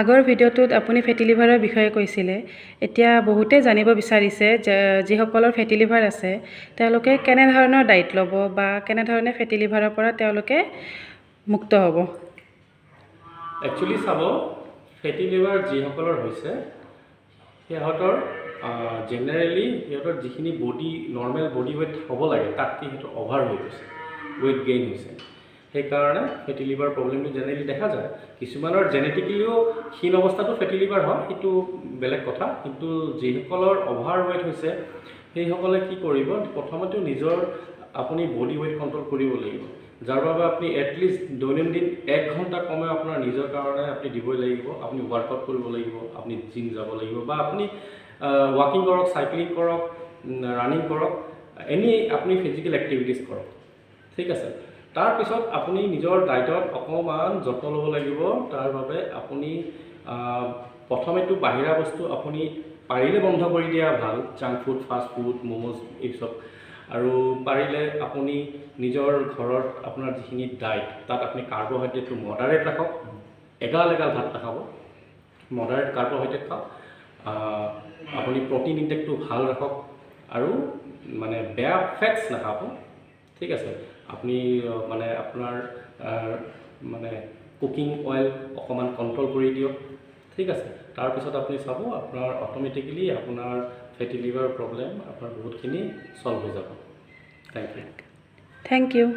আগৰ ভিডিঅ'টোত আপুনি ফেটি লিভাৰৰ বিষয়ে কৈছিলে। এতিয়া বহুতে জানিব বিচাৰিছে যে যিসকলৰ ফেটি লিভাৰ আছে তেওঁলোকে কেনেধৰণৰ ডায়েট ল'ব বা কেনেধৰণে ফেটি লিভাৰৰ পৰা তেওঁলোকে মুক্ত হ'ব। একচুৱেলি চাব, ফেটি লিভাৰ যিসকলৰ হৈছে সিহঁতৰ জেনেৰেলি সিহঁতৰ যিখিনি নৰ্মেল বডি ৱেইট হ'ব লাগে তাতকৈ সিহঁতৰ অভাৰ হৈ গৈছে, ৱেইট গেইন হৈছে। সেইকাৰণে ফেটি লিভাৰ প্ৰব্লেমটো জেনেৰেলি দেখা যায়। কিছুমানৰ জেনেটিকেলিও ক্ষীণ অৱস্থাটো ফেটি লিভাৰ হয়, সেইটো বেলেগ কথা। কিন্তু যিসকলৰ অভাৰ ৱেইট হৈছে সেইসকলে কি কৰিব, প্ৰথমতে নিজৰ আপুনি বডি ৱেইট কণ্ট্ৰল কৰিব লাগিব, যাৰ বাবে আপুনি এটলিষ্ট দৈনন্দিন 1 ঘণ্টা কমে আপোনাৰ নিজৰ কাৰণে আপুনি দিবই লাগিব। আপুনি ৱৰ্কআউট কৰিব লাগিব, আপুনি জিম যাব লাগিব, বা আপুনি ৱাকিং কৰক, চাইক্লিং কৰক, ৰানিং কৰক, এনি আপুনি ফিজিকেল এক্টিভিটিছ কৰক, ঠিক আছে। তাৰপিছত আপুনি নিজৰ ডায়েটত অকণমান যত্ন ল'ব লাগিব। তাৰ বাবে আপুনি প্ৰথমেতো বাহিৰা বস্তু আপুনি পাৰিলে বন্ধ কৰি দিয়া ভাল, junk food, fast food, momos এইচব। আৰু পাৰিলে আপুনি নিজৰ ঘৰত আপোনাৰ যিখিনি ডায়েট তাত আপুনি কাৰ্বহাইড্ৰেটটো মডাৰেট ৰাখক। এগাল ভাত নাখাব, মডাৰেট কাৰ্বহাইড্ৰেট খাওক। আপুনি প্ৰটিন ইনটেকটো ভাল ৰাখক আৰু মানে বেয়া ফেটছ নাখাব, ঠিক আছে। আপুনি মানে আপোনাৰ মানে কুকিং অইল অকণমান কণ্ট্ৰল কৰি দিয়ক, ঠিক আছে। তাৰপিছত আপুনি চাব আপোনাৰ অট'মেটিকেলি আপোনাৰ ফেটি লিভাৰ প্ৰব্লেম আপোনাৰ বহুতখিনি ছল্ভ হৈ যাব। Thank you. Thank U.